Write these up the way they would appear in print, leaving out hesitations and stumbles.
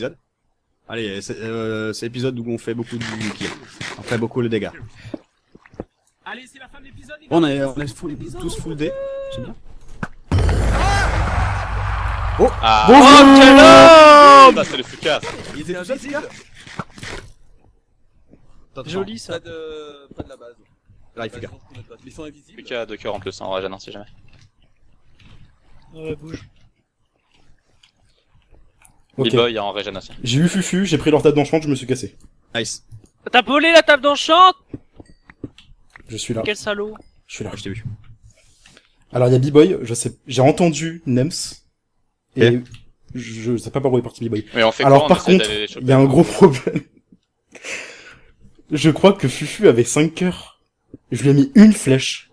épisode. Allez, c'est l'épisode où on fait beaucoup de kills. On fait beaucoup le dégâts. Allez, c'est la fin de l'épisode. On est tous full D. C'est bien. Ah. Oh, quel homme! Ça, c'est le fucasse. Il était tout seul, c'est Joli ça. Pas de la base. Là, il fait gaffe. Ils sont invisibles. Fuka de cœur en plus, en rage, non, si jamais. Ouais, bouge. Ok. B-Boy en régène aussi. J'ai eu Fufu, j'ai pris leur table d'enchant, je me suis cassé. Nice. T'as volé la table d'enchant! Je suis là. Quel salaud! Je suis là. Ah, je t'ai vu. Alors il y a B-Boy, je sais, j'ai entendu Nems. Et je sais pas par où est parti B-Boy. Mais on fait Alors quoi? par contre, il y a un gros problème. Je crois que Fufu avait 5 cœurs. Je lui ai mis une flèche.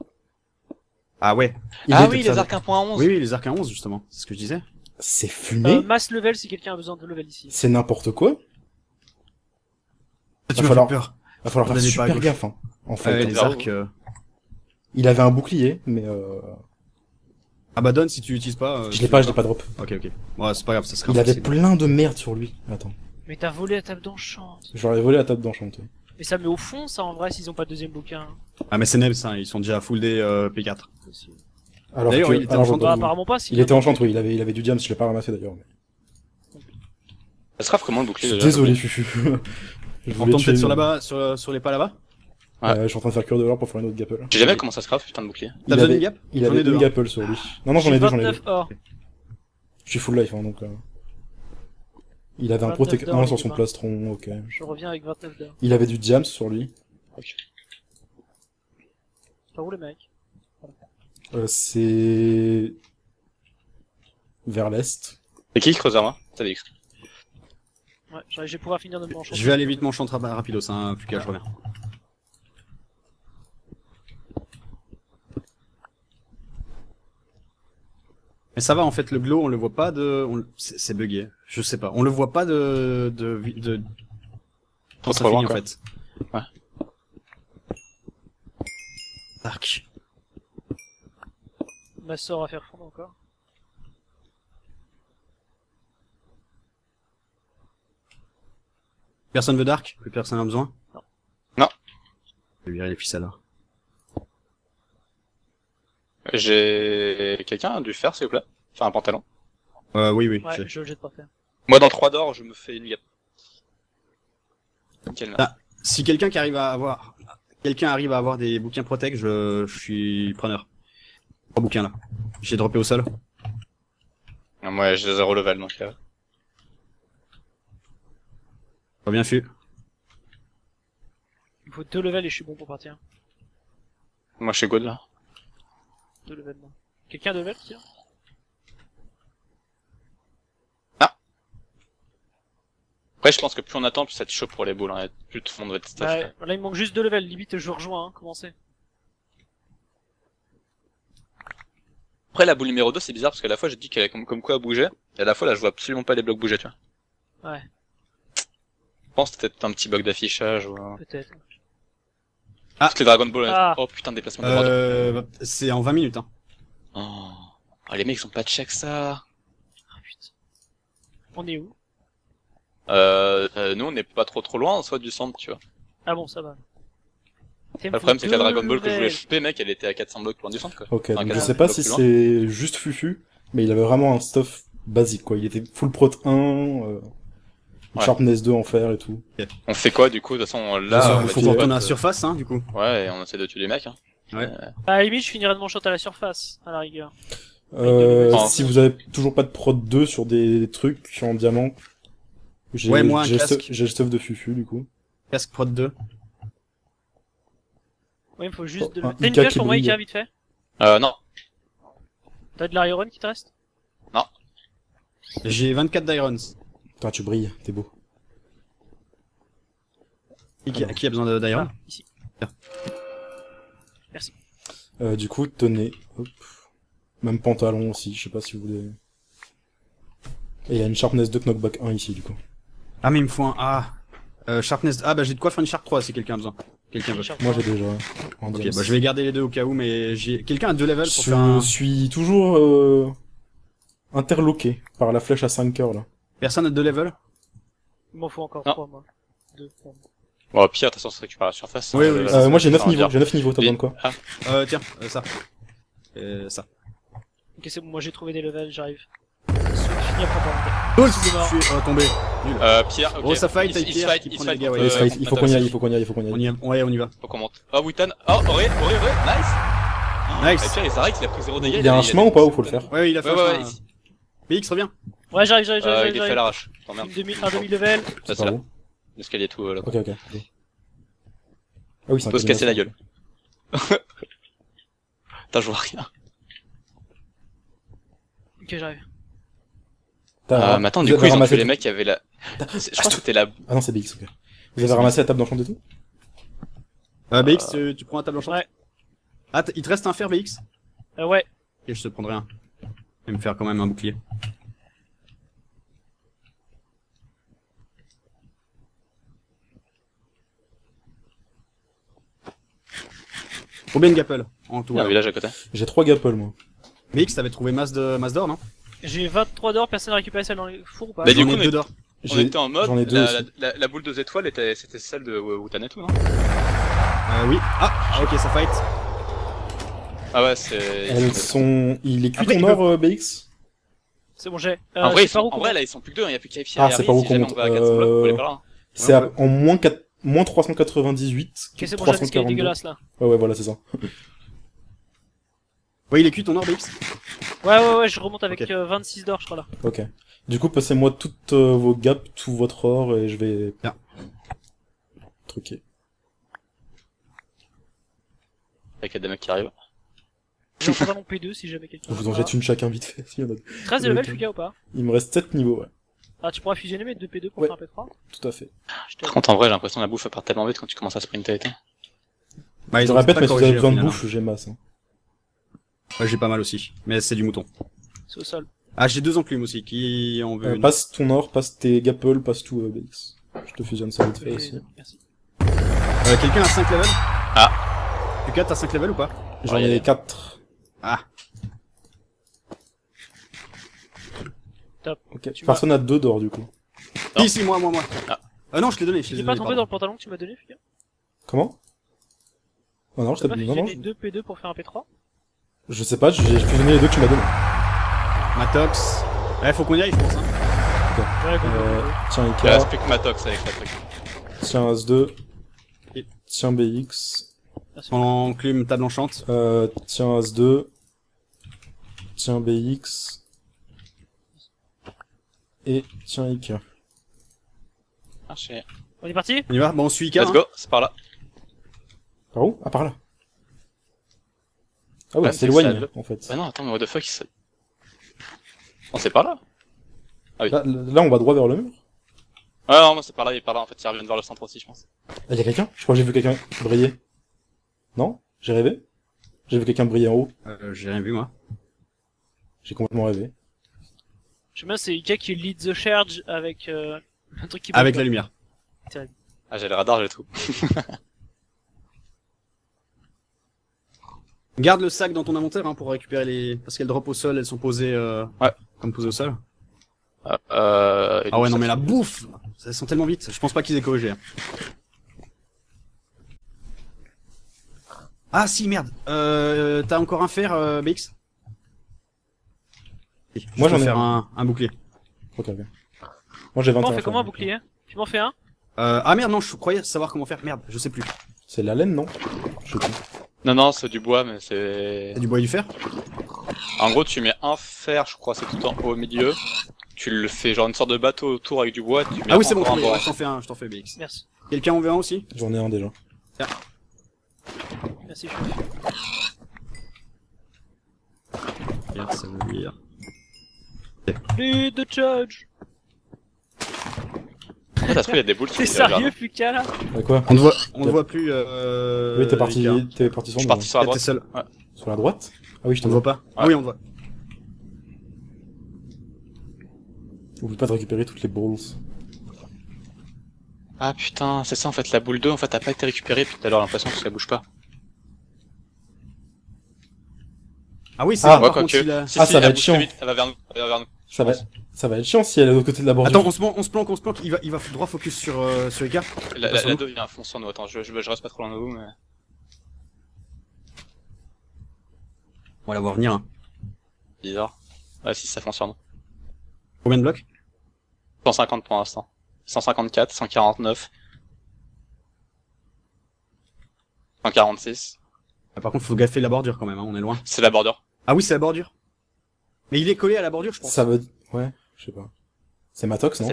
Ah ouais. Il Ah était- oui, les arcs 1.11. Oui, oui, les arcs à 11 justement. C'est ce que je disais. C'est fumé. Mass level si quelqu'un a besoin de level ici. C'est n'importe quoi. Tu m'as falloir- fait peur. Va falloir faire Donnez pas à super gauche. gaffe, hein. En fait. Ouais, les grave. arcs. Il avait un bouclier, mais Ah bah donne si tu l'utilises pas. je l'ai pas drop. Ok, ok. Ouais, c'est pas grave, ça sera Il avait possible. plein de merde sur lui. Attends. Mais t'as volé la table d'enchant. J'aurais volé la table d'enchanté. Mais ça met au fond ça en vrai s'ils ont pas de deuxième bouquin. Ah mais c'est Nebs, hein, ils sont déjà full D P4. Aussi. Alors D'ailleurs, que, il était alors, enchanté. Bah je- apparemment pas si. il était enchanté, oui, il avait du diams, je l'ai pas ramassé d'ailleurs. mais- Ça se rafle comment le Je bouclier suis déjà désolé, Fufu. Je On voulais tombe tuer, peut-être sur mais- là-bas, sur les pas là-bas. Ouais. Je suis en train de faire cure de l'or pour faire une autre gapple. J'ai jamais comment ça se craft, putain de bouclier. T'as Il besoin avait, d'une gap il J'en ai avait deux, une hein. gapple sur lui. Non, j'en ai deux, j'en ai deux. 29 or. Je suis full life, hein, donc... Il avait un 29 Protect d'or, 1 il sur dit son pas. plastron, ok. Je reviens avec 29 d'or. Il avait du diams sur lui. Par où les mecs? C'est... Vers l'est. Et qui creuse à moi? T'as dit. Ouais, je vais pouvoir finir de m'enchanter. Je vais aller vite m'enchanter rapidos, hein, plus qu'à je reviens. Mais ça va en fait, le glow on le voit pas c'est bugué, je sais pas, on le voit pas quand ça Trop loin, finit en quoi. fait. Ouais. Dark. Ma sort à faire fondre encore. Personne veut Dark? Plus personne a besoin? Non. Non. Je vais virer les ficelles alors. J'ai quelqu'un du fer s'il vous plaît? Enfin un pantalon. Oui, Ouais, j'ai. je le jette par terre. Moi dans 3 d'or je me fais une gap. Nickel. Ah. Si quelqu'un arrive à avoir des bouquins Protect, je suis preneur. 3 bouquins là. J'ai droppé au sol. Moi j'ai 0 level donc Reviens Fu. Il me faut 2 levels et je suis bon pour partir. moi je suis good là. 2 levels non. Quelqu'un de level tiens? Après je pense que plus on attend plus ça te chaud pour les boules hein. Plus tout le monde va être stuff. Ouais, là il me manque juste 2 levels, limite je vous rejoins, hein, commencez. Après la boule numéro 2 c'est bizarre parce qu'à la fois j'ai dit qu'elle est comme quoi bouger et à la fois là je vois absolument pas les blocs bouger tu vois. Ouais, Je pense que c'était peut-être un petit bug d'affichage ou... peut-être. Parce que les Dragon Ball... Ah. Oh putain de déplacement de bord. C'est en 20 minutes hein. Oh. Ah, les mecs ils ont pas de check ça. Ah putain. On est où? Nous on est pas trop loin soit du centre tu vois. Ah bon, ça va. Le problème c'est que la Dragon Ball que je voulais choper mec elle était à 400 blocs loin du centre quoi. Ok, Enfin, donc je quasiment sais pas un peu si plus loin. c'est juste Fufu, mais il avait vraiment un stuff basique, quoi. Il était full prot 1, Ouais. sharpness 2 en fer et tout. On fait quoi du coup de toute façon là Il on va faut dire, qu'on retourne à la euh, surface hein du coup. Ouais et on essaie de tuer les mecs hein. À la limite, je finirai de m'enchanter à la surface, à la rigueur. Oh. Si vous avez toujours pas de prot 2 sur des trucs en diamant, j'ai Ouais, moi, un j'ai casque. j'ai le stuff de Fufu, du coup. Casque prod 2. Ouais, il me faut juste de... Un T'as une Ika pioche qui pour moi, brille. Ika, vite fait? Non. T'as de l'Iron qui te reste? J'ai 24 d'irons. Putain, tu brilles, t'es beau. Qui a besoin d'Iron? Ah, ici. Du coup, tenez, hop. Même pantalon aussi, je sais pas si vous voulez... Et il y a une sharpness 2 knockback 1 ici, du coup. Ah mais il me faut un A. Sharpness. Ah bah j'ai de quoi faire une Sharp 3 si quelqu'un a besoin. Quelqu'un veut. Moi j'ai déjà en Ok, diams. bah je vais garder les deux au cas où, mais j'ai. Quelqu'un a 2 levels pour Je faire un. suis toujours interloqué par la flèche à 5 cœurs, là. Personne a 2 levels? Il m'en faut encore Non. 3, moi. 2. Bon, au pire, de toute façon, on se récupère à la surface. Oui, oui, Moi j'ai 9 Enfin, niveaux, dire- j'ai 9 niveaux, t'as besoin de quoi? Ah, Tiens, ça. Ça. Ok, c'est bon, moi j'ai trouvé des levels, j'arrive. Finir pour pas Oh, Excusez-moi. je suis tombé. Pierre, ok. Oh, ça fight, Il avec se Pierre fight, qui il prend se les fight dégâts, ouais. contre, Il faut qu'on y aille, il faut qu'on y aille, il faut qu'on y On aille. y, ouais, on y va. Faut qu'on monte. Oh, Witan. Oh, Auré, nice. Nice. Et Pierre, il s'arrête, il a pris 0 dégâts. Il y a un chemin ou pas ou faut le faire? Ouais, il a fait Ouais, ouais, un chemin. BX, reviens. Ouais, j'arrive. il est fait à l'arrache. T'emmerdes. Un demi-level. Ça, C'est c'est par là. où? L'escalier tout, là. Ok. Ah oui, c'est un Faut se casser la cabinet. gueule. Putain, je vois rien. Ok, j'arrive. Mais attends, Vous du coup, avez ils ont ramassé tué les tout- mecs qui avaient la... Je crois que c'était la... Ah non, c'est BX, ok. Vous avez ramassé la table d'enchantement et tout? BX, tu prends un table enchantée. Ouais. Ah, il te reste un fer, BX? Ouais. Ok, je te prendrai un. Je vais me faire quand même un bouclier. Combien de gapel en tout? Il y a un alors village à côté. J'ai 3 gapples, moi. BX, t'avais trouvé masse d'or, non? J'ai 23 d'or, personne n'a récupéré celle dans les fours ou pas? Bah, du J'en coup, ai on 2 d'or. On était en j'en ai mode, deux aussi. la boule 2 étoiles, c'était celle de Wutan et tout, non? Oui. Ah, ok, ça fight. Ah ouais, c'est... Elles sont... Il est cuit Après, ton tu or, BX? C'est bon, j'ai. En vrai, c'est par où en vrai, là, ils sont plus que deux, il y a plus qu'à Ah, c'est par où si jamais qu'on on va à 400 blocs, faut aller par là. C'est Ouais, en moins 398. Ok, c'est bon, j'ai ce qui est 342. dégueulasse là. Ouais, voilà, c'est ça. Ouais, il est cuit ton or, BX? Ouais, je remonte avec Ok. 26 d'or, je crois là. Ok. Du coup, passez-moi toutes vos gaps, tout votre or, et je vais... Bien. Truquer. Avec des mecs qui arrivent. J'ai un pantalon P2 si jamais quelqu'un. Je vous en jette une chacun vite fait. s'il y en a. 13 de level, Ok. Fuka ou pas? Il me reste 7 niveaux, ouais. Ah, tu pourras fusionner mes 2 P2 pour Ouais. faire un P3? Tout à fait. Je te Par contre, en vrai, j'ai l'impression que la bouffe part tellement vite quand tu commences à sprinter et tout. Bah, Je te ont répète, pas mais si vous corrigé, avez besoin au de final, bouffe, j'ai masse. Hein. hein. Ouais, j'ai pas mal aussi. Mais c'est du mouton. C'est au sol. Ah, j'ai 2 enclumes aussi, qui en veut une. Passe ton or, passe tes gapples, passe tout BX. Je te fusionne ça vite fait Et- aussi. Merci. Quelqu'un a 5 levels? Ah. Lucas, t'as 5 levels ou pas? J'en Ouais, y a ai des- 4. Ah. Ok. Tu Personne a 2 d'or, du coup. Non. Ici, moi. Ah. Non, je l'ai donné, je l'ai J'ai donné. pas tombé dans le pantalon que tu m'as donné, Fuka? Comment? Non, je T'as t'ai pas non, non, fusionné 2 P2 pour faire un P3? je sais pas, j'ai fusionné les deux que tu m'as donné. Matox. Ouais, faut qu'on y aille, je pense. Hein. Ouais, go. Tiens, Il Ika. reste plus que Matox avec la truc. Tiens, As2. Et- Tiens, BX. Enclume, table enchante. Tiens, As2. Tiens, BX. Et tiens, Ika. Ah, chier. On est parti? On y va? Bon, on suit Ika. Let's go, c'est par là. Par où? Ah, par là. Ah ouais, Ouais, c'est c'est éloigné, ça, en fait. Bah non, attends, mais what the fuck, il se... Oh, c'est par là? Là, on va droit vers le mur. Ah non, moi c'est par là, il est par là, en fait, il revient vers le centre aussi, je pense. Ah, y'a quelqu'un? Je crois que j'ai vu quelqu'un briller. Non? J'ai rêvé? J'ai vu quelqu'un briller en haut. J'ai rien vu, moi. J'ai complètement rêvé. J'aime bien, c'est Ika qui lead the charge avec un truc qui Avec bouge la pas. lumière. Ah, j'ai le radar, j'ai tout. Garde le sac dans ton inventaire hein, pour récupérer les... Parce qu'elles drop au sol, elles sont posées Ouais. comme posées au sol. Et Ah donc, ouais, non ça, mais la bouffe ça sent tellement vite, je pense pas qu'ils aient corrigé. hein. Ah si, merde. T'as encore un fer, BX? Moi, Je peux j'en ai faire un bouclier. Ok. Moi, j'ai 21. On fait comment un donc, bouclier? Tu m'en fais un? Ah merde, non, je croyais savoir comment faire. Merde, je sais plus. C'est la laine, non? Je sais plus. Non, c'est du bois, mais c'est... T'as du bois et du fer? En gros, tu mets un fer, je crois, c'est tout en haut au milieu. Tu le fais genre une sorte de bateau autour avec du bois, tu mets Ah oui, c'est bon, encore un bois. je t'en fais un, je t'en fais BX. Merci. Quelqu'un en veut un aussi? J'en ai un déjà. Merci, Merde, ça veut dire... Lead the charge! En fait, ça se trouve, il y a des boules qui T'es sont déjà là. sérieux, Fuka là? Quoi? On ne voit plus, Oui, t'es parti, Ricard. t'es parti sur Je suis moi. parti sur la Là, t'es droite. seul. Sur la droite? Ah oui, je te On ne vois. voit pas? Ah Ouais. oui, on te voit. Oublie pas de récupérer toutes les balls. Ah putain, c'est ça en fait, la boule 2 en fait a pas été récupérée depuis tout à l'heure, l'impression que ça bouge pas. Ah oui, c'est Ah, par Ouais, contre, quoique. il a... Si, Ah, si, ça va elle être bouge chiant. très vite, elle va vers nous, elle va vers nous. Ça va être chiant si elle est de l'autre côté de la bordure. Attends, on se planque, il va droit focus sur Ika. La 2 vient à fond sur nous, attends, je reste pas trop loin de vous, mais... On va la voir venir, hein. Bizarre. Ouais, si, ça fonce sur nous. Combien de blocs? 150 pour l'instant. 154, 149. 146. Ah, par contre, faut gaffer la bordure quand même, hein, on est loin. C'est la bordure. Ah oui, c'est la bordure. Mais il est collé à la bordure, je pense. Ça veut... Ouais, je sais pas. C'est Matox, non?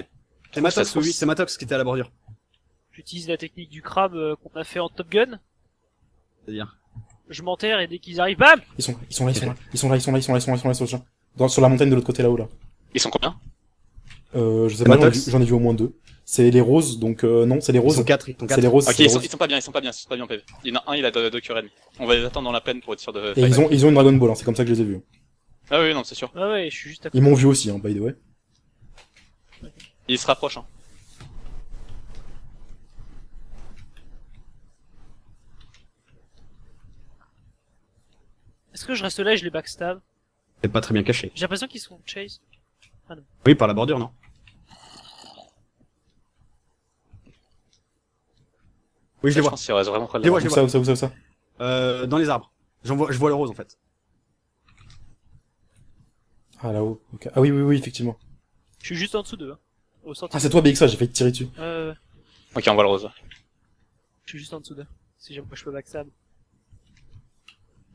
C'est Matox, oui, c'est Matox qui était à la bordure. J'utilise la technique du crabe qu'on a fait en Top Gun. C'est-à-dire. Je m'enterre et dès qu'ils arrivent, bam! Ils sont là, sur la montagne de l'autre côté là-haut, là. Ils sont combien? Je sais pas, Matox. j'en ai vu au moins 2. C'est les roses, donc non, c'est les Ils roses. sont 4, C'est les roses. Ok, c'est les ils roses. sont pas bien en PV. Il y en a un, il a 2 cœurs ennemis. On va les attendre dans la plaine pour être sûr de... Et ils ont une Dragon Ball, hein, c'est comme ça que je les ai vus. Ah oui, non, c'est sûr. Ah ouais, je suis juste à côté. Ils m'ont vu aussi, hein, by the way. Ils se rapprochent, hein. Est-ce que je reste là et je les backstab? C'est pas très bien caché. J'ai l'impression qu'ils sont chase. Oui, par la bordure, non? Oui, je les vois. pense qu'il reste vraiment près de Je les la vois, bordure. Où ça? Dans les arbres. Je vois le rose en fait. Ah, là-haut. Ok. Ah oui, effectivement. Je suis juste en dessous d'eux. Hein. Au centre. Ah, c'est toi, BXA, j'ai failli te tirer dessus. Ok, on voit le rose. Je suis juste en dessous d'eux. Si j'aime pas, je peux backstab.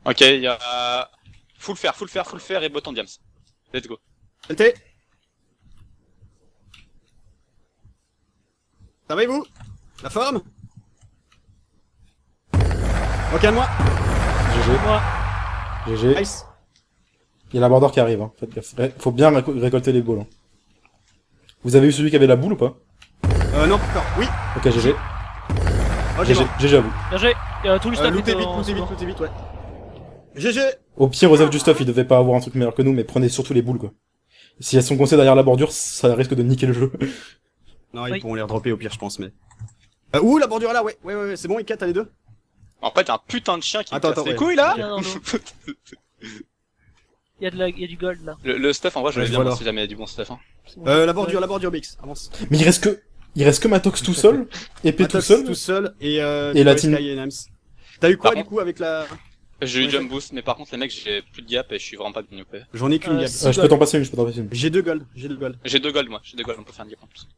Ok, il y a... Full fer et bottom diams. Let's go. LT. Ça va et vous? La forme? Ok, à moi. GG. Nice. Il y a la bordure qui arrive, hein. Faites gaffe. Faut bien récolter les balles. Hein. Vous avez eu celui qui avait la boule ou pas? Non, pas encore. Oui. Ok, GG. Oh, j'ai GG, mort. GG à vous. Bien joué. Tout le stuff Lootez est vite, en- lootez vite, ouais. GG. Au pire, Osef du stuff, il devait pas avoir un truc meilleur que nous, mais prenez surtout les boules, quoi. Si elles sont coincées derrière la bordure, ça risque de niquer le jeu. Non, ils Oui. pourront les redropper au pire, je pense, mais... ouh, la bordure là, ouais, c'est bon, Ika, t'as les deux? En fait, y'a un putain de chien qui me Attends, casse les ouais. couilles, là. Non. Il y a du gold là. Le stuff, en vrai, je Ouais, vais je bien vois voir si jamais il y a du bon stuff, hein. C'est bon. La bordure, Bix, avance. Mais il reste que Matox tout seul, épée tout Matox seul. tout seul, et la Sky team. et Nams. T'as eu quoi, Par du coup, avec la... J'ai eu Ouais, jump boost, mais par contre, les mecs, j'ai plus de gap et je suis vraiment pas bien OP. J'en ai qu'une gap. Je peux t'en passer une, J'ai 2 gold, J'ai 2 gold, moi. J'ai 2 gold, on peut faire une gap en plus.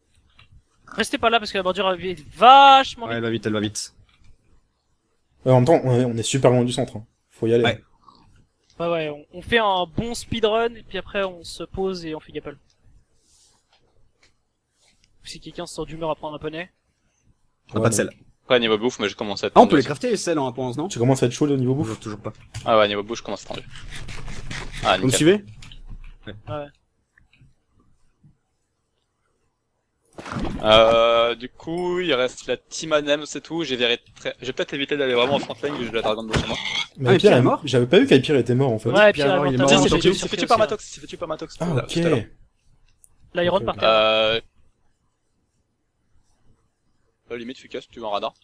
Restez pas là parce que la bordure est vachement Ouais, vite. elle va vite. En même temps, on est super loin du centre. Hein. Faut y aller. Ouais. Ouais, on fait un bon speedrun et puis après on se pose et on fait gapple. Si quelqu'un se sent d'humeur à prendre un poney. On a pas de sel. Après, niveau bouffe, mais je commence à être Ah, on peut tendu les aussi. crafter, les sels en 1.11, non? Tu commences à être chaud au niveau bouffe. Toujours pas. Ah ouais, niveau bouffe, je commence à être tendu. Ah, Vous me nickel. suivez? Du coup, il reste la team Anem, c'est tout. Je vais peut-être éviter d'aller vraiment en front lane, vu que j'ai la Dragon Ball sur moi. Mais Ah, Pierre Pierre est est mort. J'avais pas vu qu'Aipir était mort en fait. Ouais, Pierre Pierre Mort, il est Mort, mort Si, en il tant s'est que- fait tuer par Matox, il s'est fait tuer par Matox. Ah, tout à ok. l'heure. L'Iron Ok, par ok. terre. Limite, Fucus, tu veux un radar.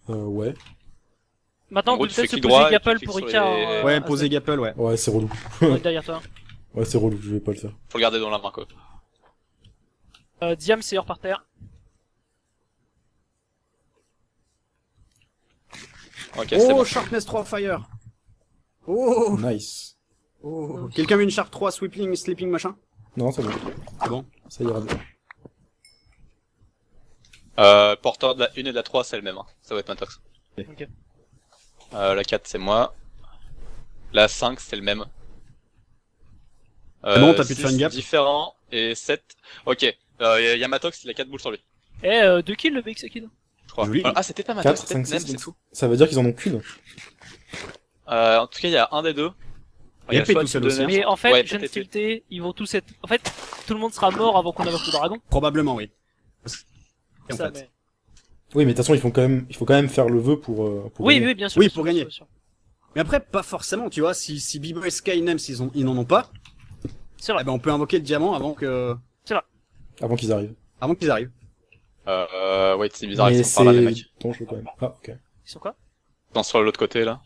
Ouais. Maintenant, En on gros, peut tu peut-être fais se clic poser droit et gapple tu pour cliques Ika. sur les- Ouais, poser Gapple, ouais. Ouais, c'est relou. Derrière toi. Ouais, c'est relou, je vais pas le faire. Faut le garder dans la main, quoi. Diam, c'est hors par terre. Ok, c'est Oh, bon. Sharpness 3 Fire. Oh, Nice. oh. Quelqu'un veut une Sharp 3 Sweeping, Sleeping, machin? Non, c'est bon. C'est bon. Ça ira bien. Porteur de la 1 et de la 3, c'est le même, hein. Ça va être Matox. Ok. La 4, c'est moi. La 5, c'est le même. C'est bon, t'as pu te faire une 6 gap? différent, et 7. Ok, y a Matox, il a 4 boules sur lui, 2 kills le BX Kid. je crois. Joli. Ah, c'était pas Matox, 4, c'était 5, Nem, 6, c'est donc fou. ça veut dire qu'ils en ont qu'une. En tout cas, il y a un des deux. Il y a le choix P tout de seul se aussi, donner. Mais en fait, Ouais, je viens de peut-être. tilter, ils vont tous être... En fait, tout le monde sera mort avant qu'on invoque le dragon. Probablement, oui. En Ça, fait. mais- Oui, mais de toute façon, il faut quand même faire le vœu pour Oui, gagner. oui, bien sûr. Oui, bien sûr, pour bien gagner. sûr, bien sûr. Mais après, pas forcément, tu vois, si B-Boy Sky et Nems, ils n'en ont pas, C'est vrai. eh ben, on peut invoquer le diamant avant Avant qu'ils arrivent. qu'ils arrivent. Ouais, c'est bizarre, Mais ils sont par là, les mecs. dangereux quand même. Ah, ok. Ils sont quoi? Ils sont sur l'autre côté, là.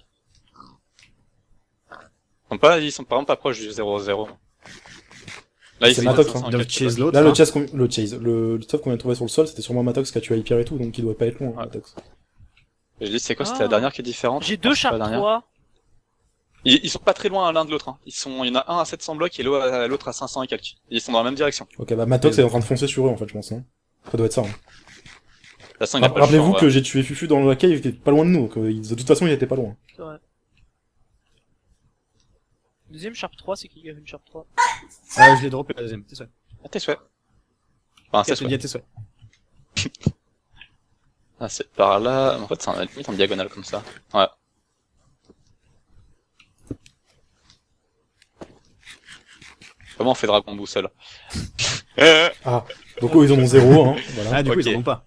Ils sont vraiment pas proches du 0-0. Là, il C'est fait Matox, 500, hein. De 400 chase blocs. l'autre. Là, hein. le stuff qu'on vient de trouver sur le sol, c'était sûrement Matox qui a tué Hyper et tout, donc il doit pas être loin, Ouais. Matox. Je dis, c'est quoi, c'était Ah. la dernière qui est différente? J'ai Je 2 pense que c'est la Sharp dernière. 3. Ils sont pas très loin l'un de l'autre, hein. Il y en a un à 700 blocs et l'autre à 500 et quelques. Ils sont dans la même direction. Ok, bah Matox est en train de foncer sur eux, en fait, je pense, hein. Ça doit être ça, hein. De toute façon, il a pas le choix, Rappelez-vous ouais. que j'ai tué Fufu dans la cave, il était pas loin de nous, donc de toute façon, il était pas loin. C'est vrai. Deuxième Sharp 3, c'est qui qui a fait une Sharp 3? Je l'ai droppé la deuxième, t'es sûr. Ah, t'es souhait. Enfin, c'est Je te souhait. dis, t'es sûr. Ah, c'est par là. En fait, c'est un limite en diagonale comme ça. Ouais. Comment on fait Dragon Boussole? Donc eux, ils en ont 0, hein, voilà. Ah, du coup, Ok. ils en ont pas.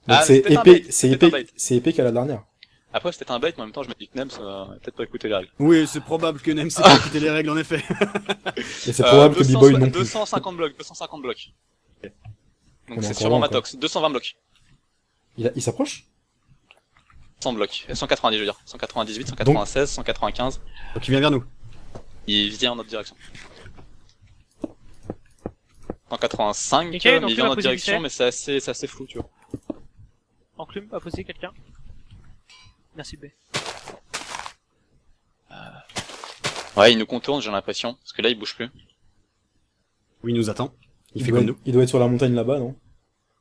Donc Ah, c'est c'était un épée, bait, c'est c'était un épée, bait. c'est épée qu'à la dernière. Après, c'était un bait, mais en même temps, je me dis que Nem, ça va peut-être pas écouter les règles. Oui, c'est probable que Nem sait pas écouter les règles, en effet. Et c'est probable que B-Boy non plus. 250 blocs, 250 blocs. Ok. Donc On est c'est encore sûrement loin, Matox. 220 blocs. Il s'approche? 100 blocs. 190, je veux dire. 198, 196, 195. Donc il vient vers nous. Il vient en notre direction. 185, Ok, donc mais il il vient va en notre poser direction, vite mais c'est assez flou, tu vois. Enclume, à poser quelqu'un. Merci B. Ouais, il nous contourne, j'ai l'impression. Parce que là, il bouge plus. Oui, il nous attend. Il fait doit comme être- nous. il doit être sur la montagne là-bas, non?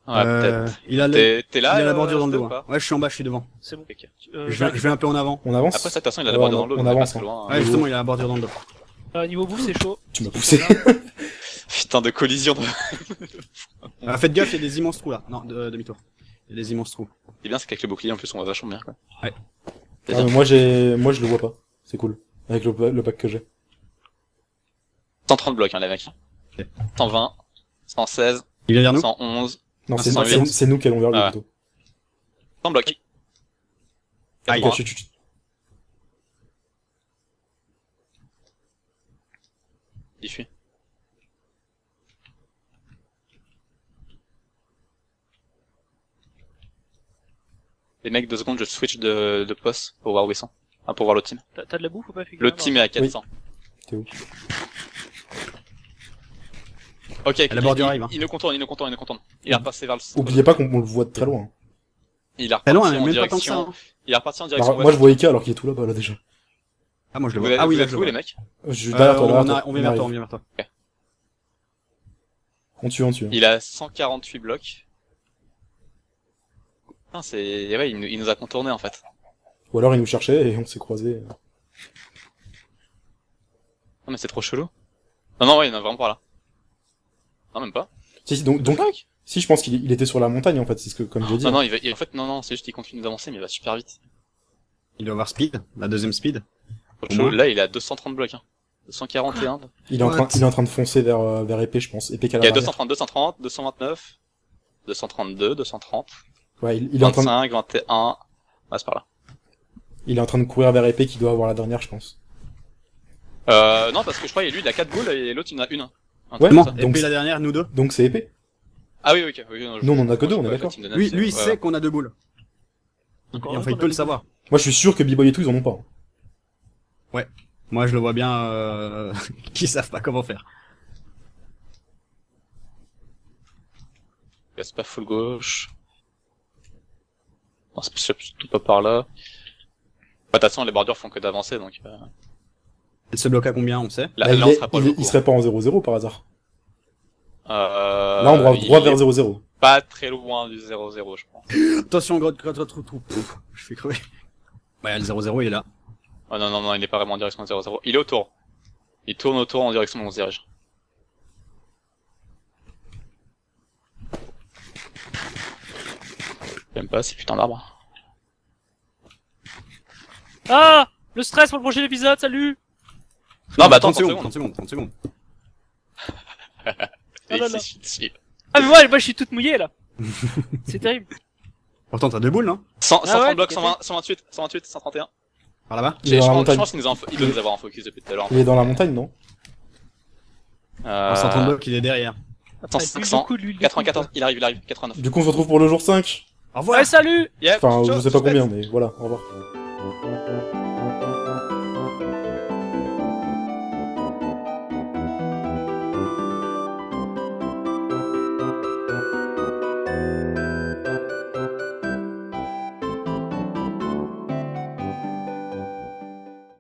Ouais, peut-être. Il a T'es là, la bordure dans le Flo, dos. ou pas hein. Ouais, je suis en bas, je suis devant. C'est bon. Ok. Je vais un peu en avant. On avance? Après, de toute façon, il a la Ouais, bordure dans le dos, on donc avance, pas très hein. loin. Ouais, justement, il a la bordure dans le dos. Niveau bouffe, c'est chaud. Tu m'as poussé. Putain de collision. Faites gaffe, il y a des immenses trous là. Non, demi-tour. Il y a des immenses trous. C'est bien, c'est qu'avec le bouclier, en plus, on va vachement bien, quoi. Ouais. C'est Ah, bien. mais moi je le vois pas. C'est cool. Avec le pack que j'ai. 130 blocs, hein, les mecs. Ok. 120, 116, Il vient vers nous. 111, Non, Ah, c'est 108. c'est nous qui allons vers lui Ah ouais. plutôt. 100 blocs. Aïe. Ok, chut. Il fuit. Les mecs, 2 secondes, je switch de poste pour voir où ils sont. Ah, pour voir l'autre team. T'as de la bouffe ou pas, L'autre team est à 400. T'es où? Ok, La bordure arrive, hein. Il nous contourne. Il est repassé vers le... Oubliez pas qu'on le voit de très loin. Il est Très loin, reparti en même pas tant que ça. direction... hein. Il est reparti en direction Moi je vois Ika alors qu'il est tout là-bas là déjà. Ah, moi je le Vous vois. êtes, Ah oui, vous là, êtes je où, le les vois. mecs? Je suis derrière toi, On vient vers toi, on arrive. vient vers toi. On tue. Il a 148 blocs. Putain, c'est... Ouais, il nous a contourné, en fait. Ou alors il nous cherchait et on s'est croisés. Non, mais c'est trop chelou. Non, ouais, il y en a vraiment pas là. Non, même pas. Si, donc Fuck. si je pense qu'il était sur la montagne en fait, c'est ce que comme j'ai dit. Non, en fait, non, c'est juste qu'il continue d'avancer, mais il va super vite. Il doit avoir speed, la deuxième speed. Trop Au chelou. moins. Là, il est à 230 blocs, hein. 241. Il est en train de foncer vers épée, je pense. Épée qu'à Il la y a dernière. 230, 230, 229, 232, 230, Ouais, il est en train 25, 21. Ah, c'est par là. il est en train de courir vers épée qui doit avoir la dernière, je pense. Non, parce que je crois que lui, il a 4 boules et l'autre, il en a une. Un truc Ouais, comme non. ça. Et Donc puis c'est- la dernière, nous deux. Donc c'est épée. Ah oui, ok. Oui, non, Nous, on en a que moi, deux, je on est sais pas, d'accord. la team de Lui, Nats, lui, il ouais. sait qu'on a deux boules. Encore Enfin, il un, peut le savoir. Moi je suis sûr que B-Boy et tout ils en ont pas. Moi, je le vois bien, qu'ils savent pas comment faire. C'est pas full gauche. Non, c'est surtout pas par là. Bah, de toute façon, les bordures font que d'avancer, donc... Elle se bloque à combien, on sait? Là, Là, là, on sera pas il serait pas en 0-0 par hasard. Là on doit il droit vers est 0-0. pas très loin du 0-0, je pense. Attention, gros trou. Je fais crever. Ouais, le 0-0, il est là. Oh non, il est pas vraiment en direction de 0-0. Il est autour. Il tourne autour en direction de mon dirige. J'aime pas ces putains d'arbres. Ah! Le stress pour le prochain épisode, salut! Non, bah attends, 30 secondes, 30 secondes. 30 secondes. Ah là là. C'est Ah mais moi je suis toute mouillée là! C'est terrible. Pourtant, t'as deux boules, non? 130 Ah ouais, blocs, tout 120, 128, 128, 131. Par là-bas? Il est dans la Je montagne. pense qu'il il doit nous avoir en focus depuis tout à l'heure. Il est dans la montagne, non? 130 blocs, il est derrière. Attends, L'huile de 500, coude, l'huile de 94, coude, il arrive, 89. Du coup on se retrouve pour le jour 5. Au quoi. revoir! Ouais, salut! Yep, Enfin ciao, je sais pas suspense. combien mais voilà, au revoir.